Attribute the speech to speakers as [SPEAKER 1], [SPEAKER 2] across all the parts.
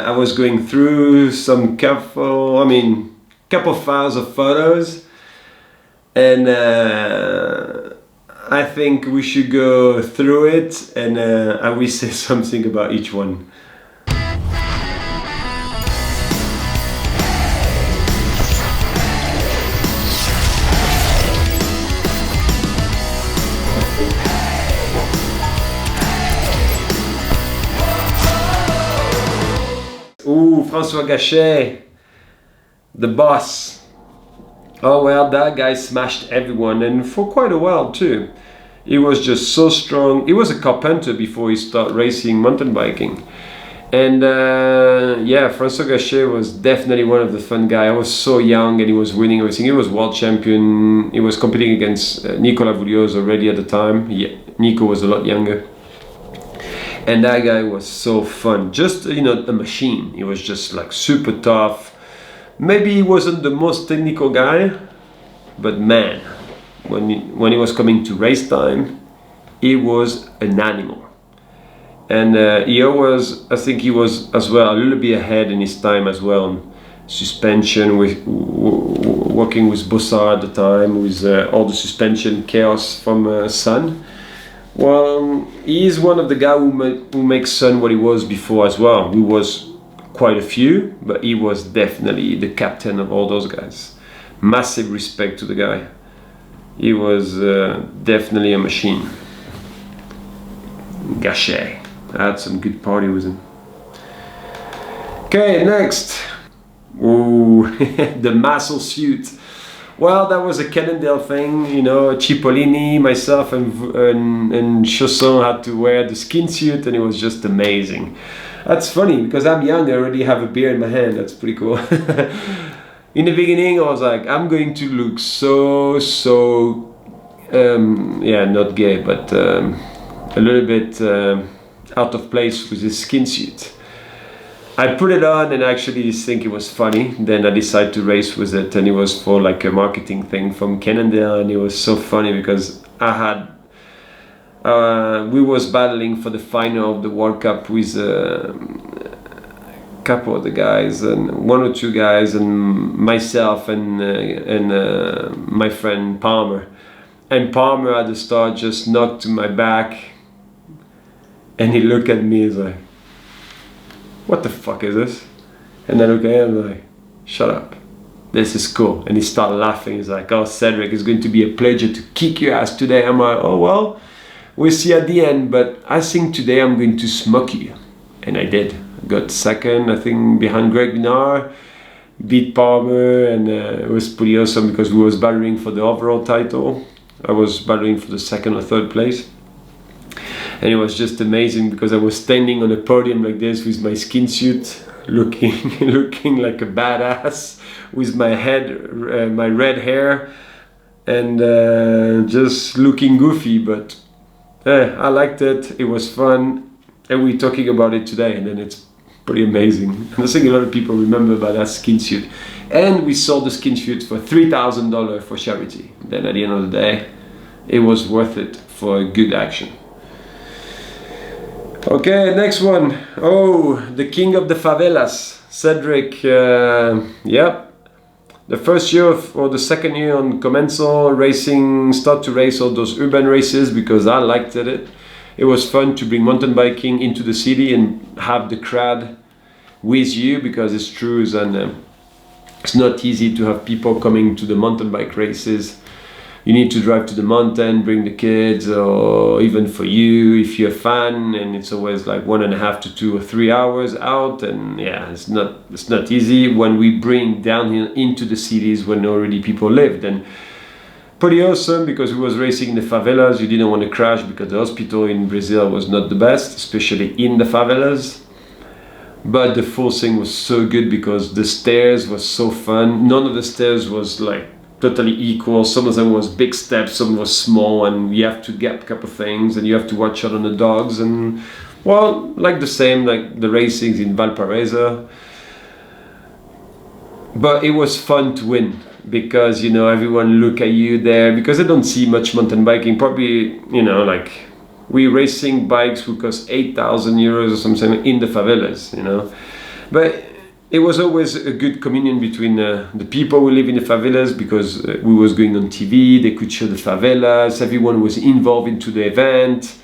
[SPEAKER 1] I was going through some couple files of photos, and I think we should go through it, and I will say something about each one. Ooh, François Gachet, the boss. Oh well, that guy smashed everyone, and for quite a while too. He was just so strong. He was a carpenter before he started racing mountain biking. And yeah, François Gachet was definitely one of the fun guys. I was so young and he was winning everything. He was world champion. He was competing against Nicolas Voulios already at the time. Yeah, Nico was a lot younger. And that guy was so fun, just, you know, a machine. He was just like super tough. Maybe he wasn't the most technical guy, but man, when he was coming to race time, he was an animal. And he always, I think he was as well a little bit ahead in his time as well on suspension, with working with Bossard at the time, with all the suspension chaos from Sun. Well, he is one of the guys who makes Sun what he was before as well. He was quite a few, but he was definitely the captain of all those guys. Massive respect to the guy. He was definitely a machine. Gachet. I had some good party with him. Okay, next. Ooh, the muscle suit. Well, that was a Cannondale thing, you know. Cipollini, myself, and Chausson had to wear the skin suit, and it was just amazing. That's funny because I'm young. I already have a beer in my hand. That's pretty cool. In the beginning, I was like, I'm going to look so yeah, not gay, but a little bit out of place with this skin suit. I put it on and actually think it was funny. Then I decided to race with it, and it was for like a marketing thing from Cannondale, and it was so funny because I had we was battling for the final of the World Cup with a couple of the guys, and one or two guys, and myself and my friend Palmer. And Palmer at the start just knocked to my back, and he looked at me, he's like, what the fuck is this? And I look at him like, shut up, this is cool. And he started laughing. He's like, oh, Cedric, it's going to be a pleasure to kick your ass today. I'm like, oh well, we'll see at the end, but I think today I'm going to smoke you. And I did. I got second, I think, behind Greg Minard, beat Palmer, and it was pretty awesome because we was battling for the overall title. I was battling for the second or third place. And it was just amazing because I was standing on a podium like this with my skin suit, looking like a badass, with my head, my red hair, and just looking goofy. But I liked it. It was fun, and we're talking about it today, and then it's pretty amazing. And I think a lot of people remember about that skin suit. And we sold the skin suit for $3,000 for charity. Then at the end of the day, it was worth it for a good action. Okay, next one. Oh, the king of the favelas, Cedric. Yeah, the first year or the second year on Commensal racing, start to race all those urban races because I liked it. It was fun to bring mountain biking into the city and have the crowd with you, because it's true, and it's not easy to have people coming to the mountain bike races. You need to drive to the mountain, bring the kids, or even for you, if you're a fan, and it's always like 1.5 to 2 or 3 hours out, and yeah, it's not easy when we bring downhill into the cities when already people lived. And pretty awesome because we was racing in the favelas. You didn't want to crash because the hospital in Brazil was not the best, especially in the favelas. But the full thing was so good because the stairs was so fun. None of the stairs was like totally equal. Some of them was big steps, some was small, and you have to get a couple of things, and you have to watch out on the dogs, and well, like the same like the racings in Valparaiso. But it was fun to win because, you know, everyone look at you there because they don't see much mountain biking. Probably, you know, like we racing bikes who cost 8,000 euros or something in the favelas, you know. But it was always a good communion between the people who live in the favelas, because we was going on TV, they could show the favelas, everyone was involved into the event.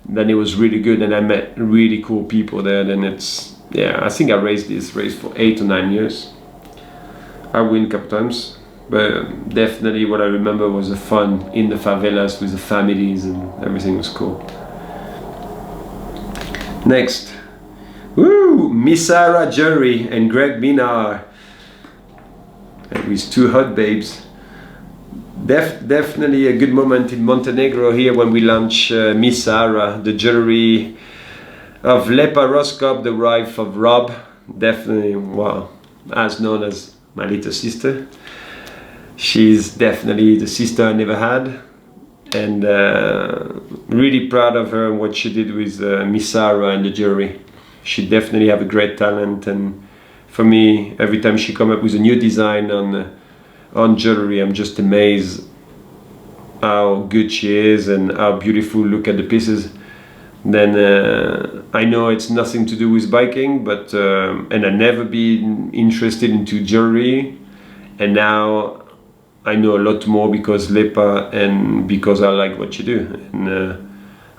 [SPEAKER 1] Then it was really good, and I met really cool people there. Then it's, yeah, I think I raced this race for 8 or 9 years. I win a couple times, but definitely what I remember was the fun in the favelas with the families, and everything was cool. Next. Woo! Misara Jury and Greg Minar with 2 hot babes. Definitely a good moment in Montenegro here when we launched Misara, the jewelry of Lepa Roskop, the wife of Rob. Definitely, wow, as known as my little sister. She's definitely the sister I never had, and really proud of her and what she did with Misara and the jewelry. She definitely have a great talent, and for me, every time she come up with a new design on jewelry, I'm just amazed how good she is and how beautiful look at the pieces. Then I know it's nothing to do with biking, but and I never been interested into jewelry, and now I know a lot more because Lepa and because I like what she do, and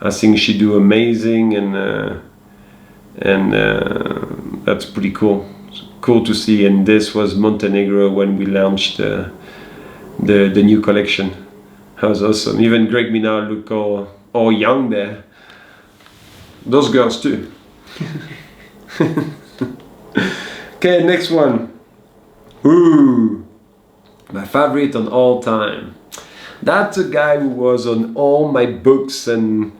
[SPEAKER 1] I think she do amazing, and that's pretty cool. It's cool to see. And this was Montenegro when we launched the new collection. That was awesome. Even Greg Minar look all young there. Those girls too. Okay, next one. Ooh, my favorite on all time. That's a guy who was on all my books, and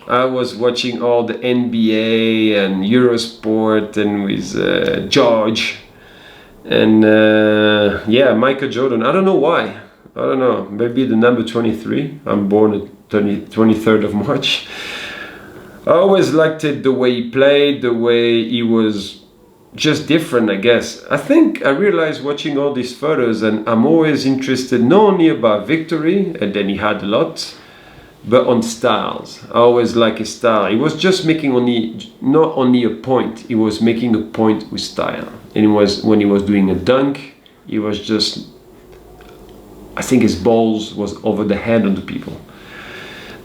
[SPEAKER 1] I was watching all the NBA and Eurosport and with George, and yeah, Michael Jordan. I don't know why. I don't know. Maybe the number 23. I'm born at 23rd of March. I always liked it, the way he played, the way he was just different, I guess. I think I realized watching all these photos, and I'm always interested not only about victory, and then he had a lot, but on styles. I always like his style. He was just making not only a point, he was making a point with style. And it was when he was doing a dunk, he was just, I think his balls was over the head of the people.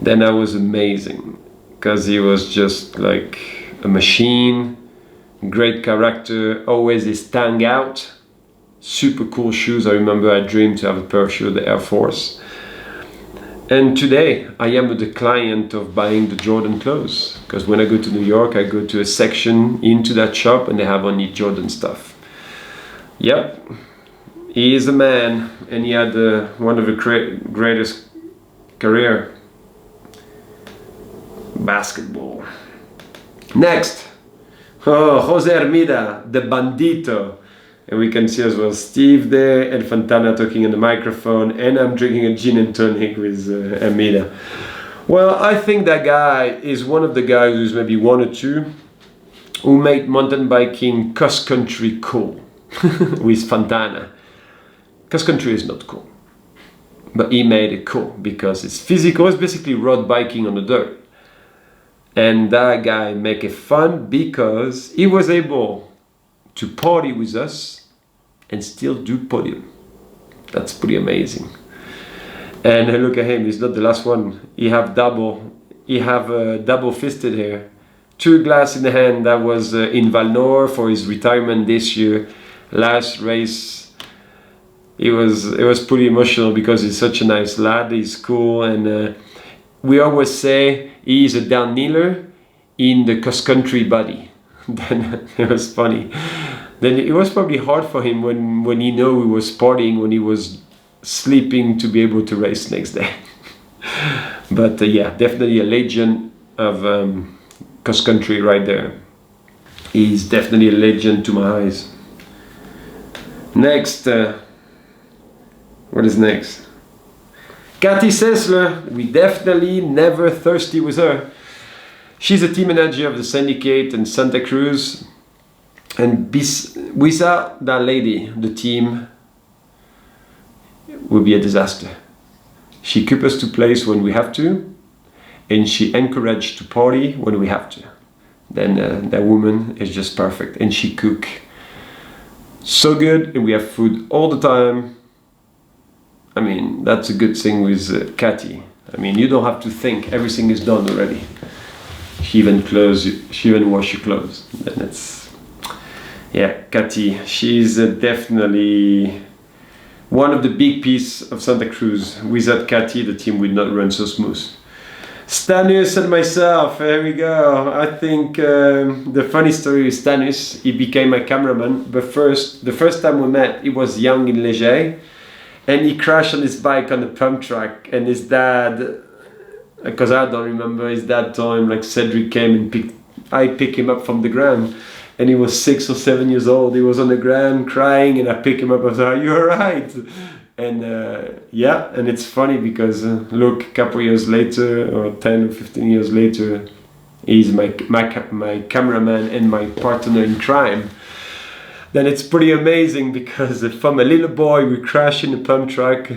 [SPEAKER 1] Then that was amazing, because he was just like a machine, great character, always his tongue out, super cool shoes. I remember I dreamed to have a pair of shoes, the Air Force. And today I am the client of buying the Jordan clothes, because when I go to New York, I go to a section into that shop and they have only Jordan stuff. Yep, he is a man, and he had one of the greatest career. Basketball. Next, Jose Hermida, the Bandito. And we can see as well Steve there and Fontana talking in the microphone, and I'm drinking a gin and tonic with Hermida. Well, I think that guy is one of the guys who's maybe one or two who made mountain biking cross country cool with Fontana. Cross country is not cool, but he made it cool because it's physical. It's basically road biking on the dirt. And that guy make it fun because he was able to party with us and still do podium. That's pretty amazing. And look at him, he's not the last one. He have double fisted here. 2 glass in the hand. That was in Valnor for his retirement this year. Last race, it was pretty emotional because he's such a nice lad. He's cool, and we always say he's a downhiller in the cross-country body. Then it was funny. Then it was probably hard for him when he knew he was partying, when he was sleeping, to be able to race next day. But yeah, definitely a legend of cross-country right there. He's definitely a legend to my eyes. Next, what is next? Katy Sessler, we definitely never thirsty with her. She's a team manager of the Syndicate in Santa Cruz. And without that lady, the team will be a disaster. She keeps us to place when we have to, and she encourages to party when we have to. then that woman is just perfect, and she cook so good, and we have food all the time. I mean, that's a good thing with Katy. I mean, you don't have to think, everything is done already. She even wash your clothes. Then it's, yeah, Katy, she's definitely one of the big pieces of Santa Cruz. Without Katy, the team would not run so smooth. Stanus and myself, here we go. I think the funny story is Stanus, he became my cameraman. But the first time we met, he was young in Léger, and he crashed on his bike on the pump track, and his dad, because I don't remember, his dad told him, like, Cedric came and I picked him up from the ground, and he was 6 or 7 years old. He was on the ground crying, and I picked him up. I was like, "You're right." And yeah, and it's funny because look, a couple years later, or 10 or 15 years later, he's my cameraman and my partner in crime. Then it's pretty amazing because from a little boy we crashed in a pump track,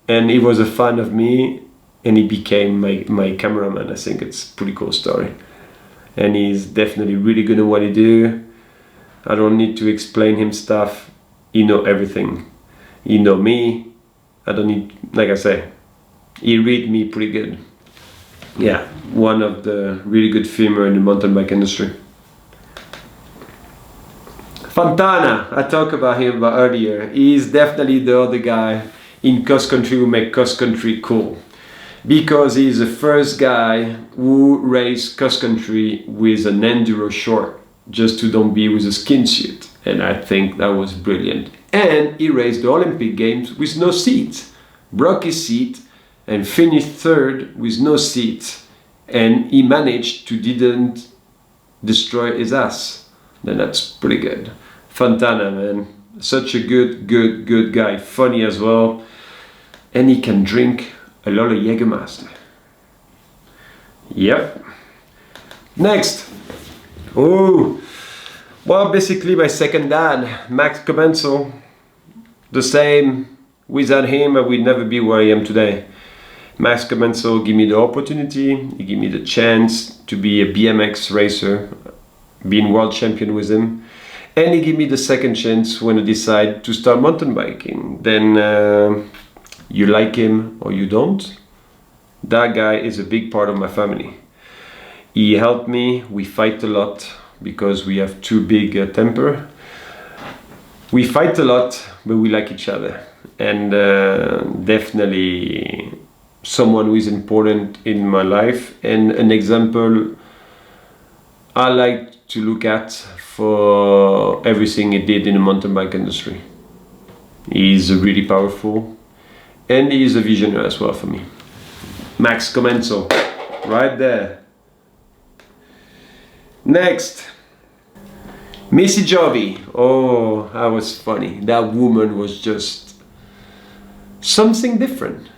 [SPEAKER 1] and he was a fan of me, and he became my cameraman. I think it's a pretty cool story, and he's definitely really good at what he do. I don't need to explain him stuff. He know everything. He know me. I don't need, like I say, he read me pretty good. Yeah, one of the really good filmer in the mountain bike industry. Fontana, I talked about him earlier. He's definitely the other guy in cross country who make cross country cool, because he's the first guy who raced cross country with an enduro short, just to don't be with a skin suit, and I think that was brilliant. And he raced the Olympic Games with no seat, broke his seat and finished third with no seat, and he managed to didn't destroy his ass. Then that's pretty good. Fontana, man, such a good guy, funny as well, and he can drink a lot of Jägermeister. Yep. Next. Oh, well, basically my second dad, Max Commensal. The same. Without him, I would never be where I am today. Max Commensal gave me the opportunity, he gave me the chance to be a BMX racer, being world champion with him, and he gave me the second chance when I decided to start mountain biking. Then you like him or you don't, that guy is a big part of my family. He helped me, we fight a lot because we have too big a temper. We fight a lot, but we like each other, and definitely someone who is important in my life and an example I like to look at for everything he did in the mountain bike industry. He's really powerful, and he is a visionary as well for me. Max Commensal, right there. Next, Missy Giove. Oh, that was funny. That woman was just something different,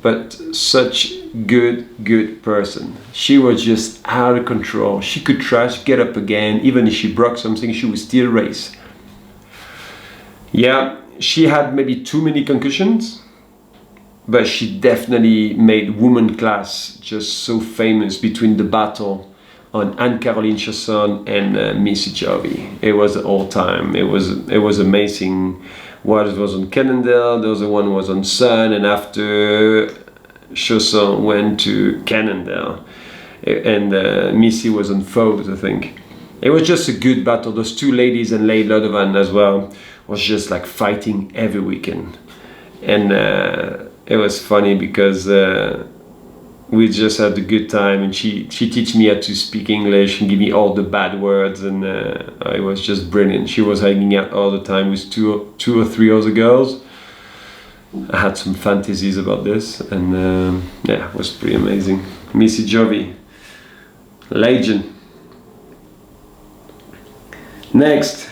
[SPEAKER 1] but such good person. She was just out of control. She could crash, get up again. Even if she broke something, she would still race. Yeah, she had maybe too many concussions, but she definitely made women class just so famous between the battle on Anne-Caroline Chausson and Missy Giove. It was all time. It was amazing. One was on Cannondale, the other one was on Sun, and after Chausson went to Cannondale, and Missy was on Faux, I think. It was just a good battle. Those two ladies and Leigh Lodovan as well was just like fighting every weekend, and it was funny because we just had a good time, and she teach me how to speak English and give me all the bad words, and it was just brilliant. She was hanging out all the time with two or three other girls. I had some fantasies about this, and yeah, it was pretty amazing. Missy Giove, legend. Next,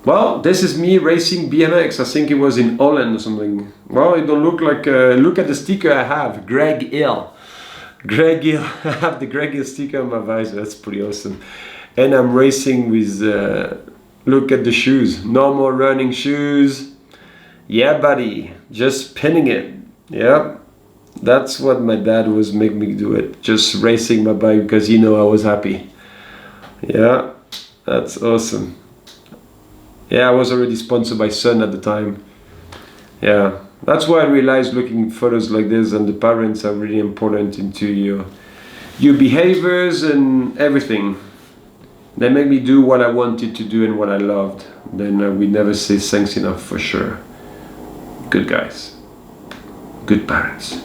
[SPEAKER 1] well, this is me racing BMX. I think it was in Holland or something. Well, it don't look like, look at the sticker I have, Greg Hill. Greg Hill, I have the Greg Hill sticker on my visor, that's pretty awesome. And I'm racing with, look at the shoes, normal running shoes. Yeah, buddy, just pinning it, yep. That's what my dad was making me do it. Just racing my bike because I was happy. Yeah, that's awesome. Yeah, I was already sponsored by Sun at the time. Yeah, that's why I realized looking at photos like this, and the parents are really important into your behaviors and everything. They make me do what I wanted to do and what I loved. Then we never say thanks enough, for sure. Good guys. Good parents.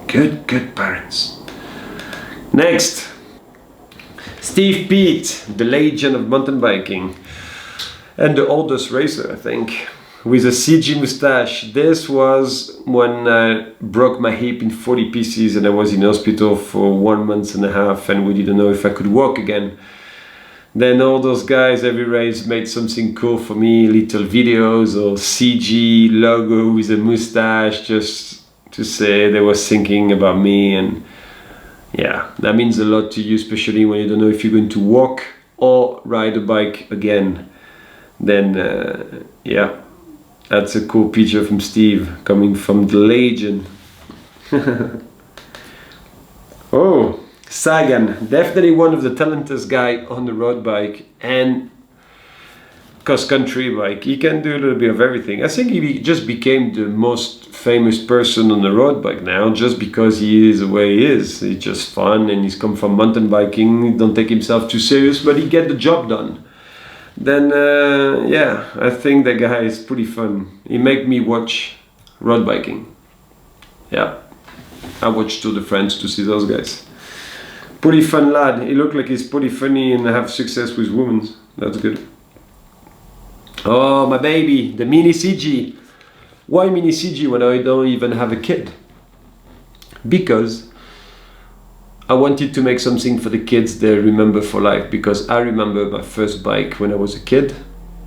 [SPEAKER 1] Good parents. Next. Steve Peat, the legend of mountain biking. And the oldest racer, I think. With a CG mustache. This was when I broke my hip in 40 pieces and I was in hospital for 1.5 months and we didn't know if I could walk again. Then all those guys every race made something cool for me, little videos or CG logo with a mustache, just to say they were thinking about me. And yeah, that means a lot to you, especially when you don't know if you're going to walk or ride a bike again. Then yeah, that's a cool picture from Steve, coming from the legend. Oh, Sagan, definitely one of the talented guy on the road bike and cross-country bike. He can do a little bit of everything. I think he just became the most famous person on the road bike now, just because he is the way he is. He's just fun, and he's come from mountain biking. He don't take himself too serious, but he get the job done. Then yeah, I think that guy is pretty fun. He make me watch road biking. Yeah, I watch Tour de France to see those guys. Pretty fun lad. He look like he's pretty funny and have success with women. That's good. Oh, my baby, the mini CG. Why mini CG when I don't even have a kid? Because I wanted to make something for the kids they remember for life. Because I remember my first bike when I was a kid.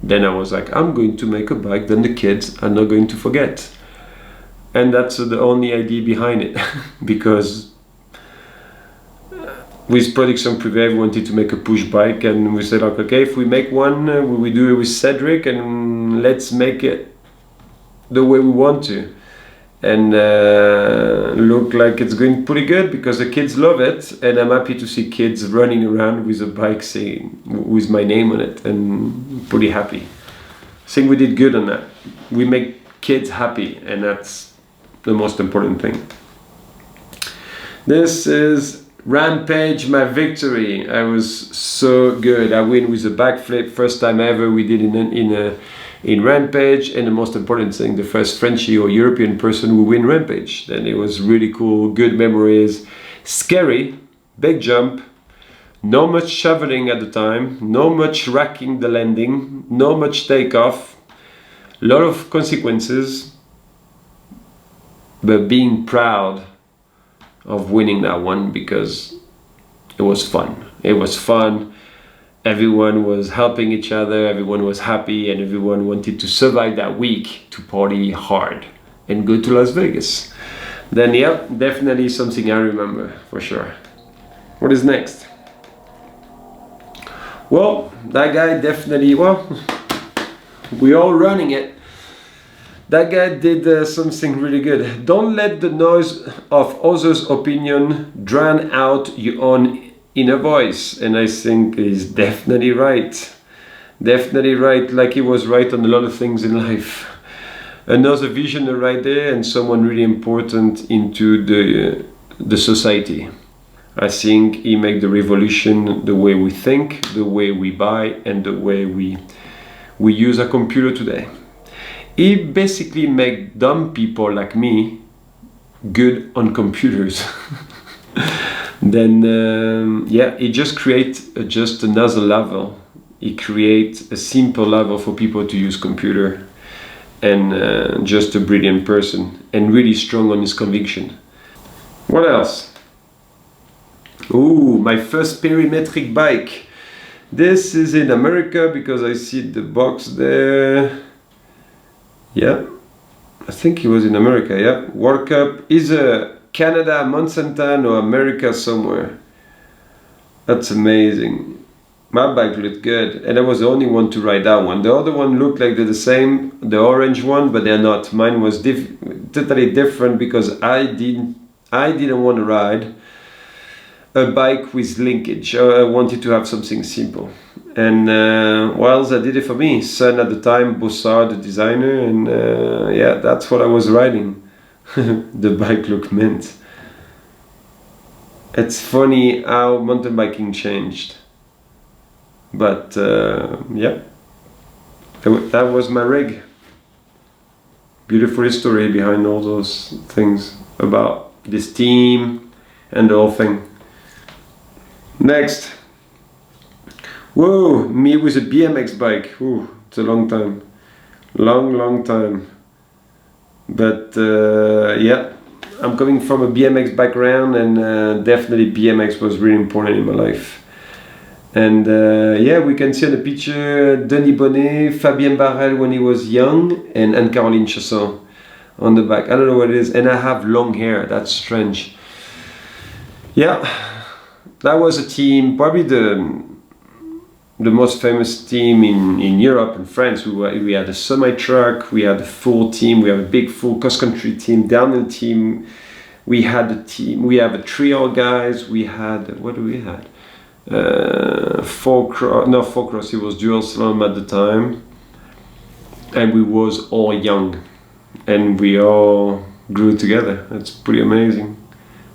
[SPEAKER 1] Then I was like, I'm going to make a bike that the kids are not going to forget. And that's the only idea behind it. Because with Production Privé, we wanted to make a push bike, and we said, like, okay, if we make one, we do it with Cedric, and let's make it the way we want to. And look like it's going pretty good because the kids love it, and I'm happy to see kids running around with a bike saying, with my name on it, and pretty happy. I think we did good on that. We make kids happy, and that's the most important thing. This is Rampage, my victory. I was so good. I win with a backflip, first time ever we did in Rampage, and the most important thing, the first Frenchie or European person who win Rampage. Then it was really cool, good memories, scary, big jump, no much shoveling at the time, no much racking the landing, no much takeoff, a lot of consequences, but being proud of winning that one because it was fun. It was fun. Everyone was helping each other, everyone was happy, and everyone wanted to survive that week to party hard and go to Las Vegas. Then yeah, definitely something I remember for sure. What is next? Well, that guy definitely, well, we all running it. That guy did something really good. Don't let the noise of others' opinion drown out your own inner voice. And I think he's definitely right. Definitely right, like he was right on a lot of things in life. Another visionary right there, and someone really important into the society. I think he made the revolution the way we think, the way we buy, and the way we use a computer today. He basically made dumb people like me good on computers. Then yeah, he just create just another level. He create a simple level for people to use computer, and just a brilliant person and really strong on his conviction. What else? Ooh, my first perimetric bike. This is in America because I see the box there. Yeah, I think he was in America, yeah. World Cup is a Canada, Monsanto, or America somewhere. That's amazing. My bike looked good, and I was the only one to ride that one. The other one looked like they're the same, the orange one, but they're not. Mine was totally different because I I didn't want to ride a bike with linkage. I wanted to have something simple. And well, that did it for me. Son at the time, Bossard, the designer, and yeah, that's what I was riding. The bike looked mint. It's funny how mountain biking changed. But yeah, that was my rig. Beautiful history behind all those things about this team and the whole thing. Next. Whoa, me with a BMX bike. Ooh, it's a long time. Long time. But yeah, I'm coming from a BMX background, and definitely BMX was really important in my life. And yeah, we can see on the picture Denis Bonnet, Fabien Barrel when he was young, and Anne-Caroline Chasson on the back. I don't know what it is, and I have long hair, that's strange. Yeah, that was a team, probably the most famous team in Europe and France. We had a semi-truck, we had a full team, we have a big full cross-country team, downhill team. We had a team, we have a trio guys, we had, what do we had? Four cross, it was dual slalom at the time. And we was all young. And we all grew together. It's pretty amazing.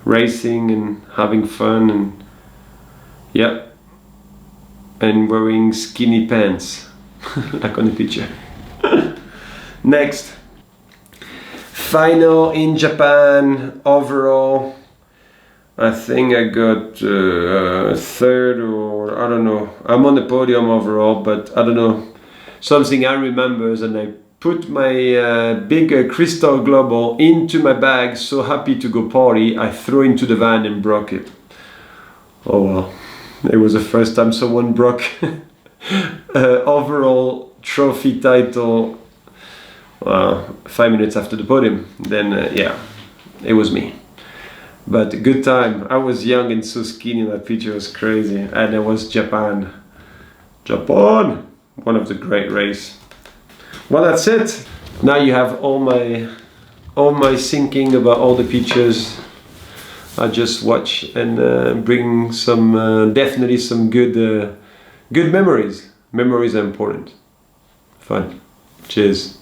[SPEAKER 1] Racing and having fun and yeah. And wearing skinny pants, like on the picture. Next. Final in Japan, overall. I think I got third, or I don't know. I'm on the podium overall, but I don't know. Something I remember is, and I put my big crystal global into my bag, so happy to go party, I threw into the van and broke it. Oh well, it was the first time someone broke overall trophy title 5 minutes after the podium. Then yeah, it was me. But a good time. I was young and so skinny, that picture was crazy. And it was Japan. Japan! One of the great race. Well, that's it. Now you have all my thinking about all the pictures I just watch, and bring some definitely some good memories. Memories are important. Fun. Cheers.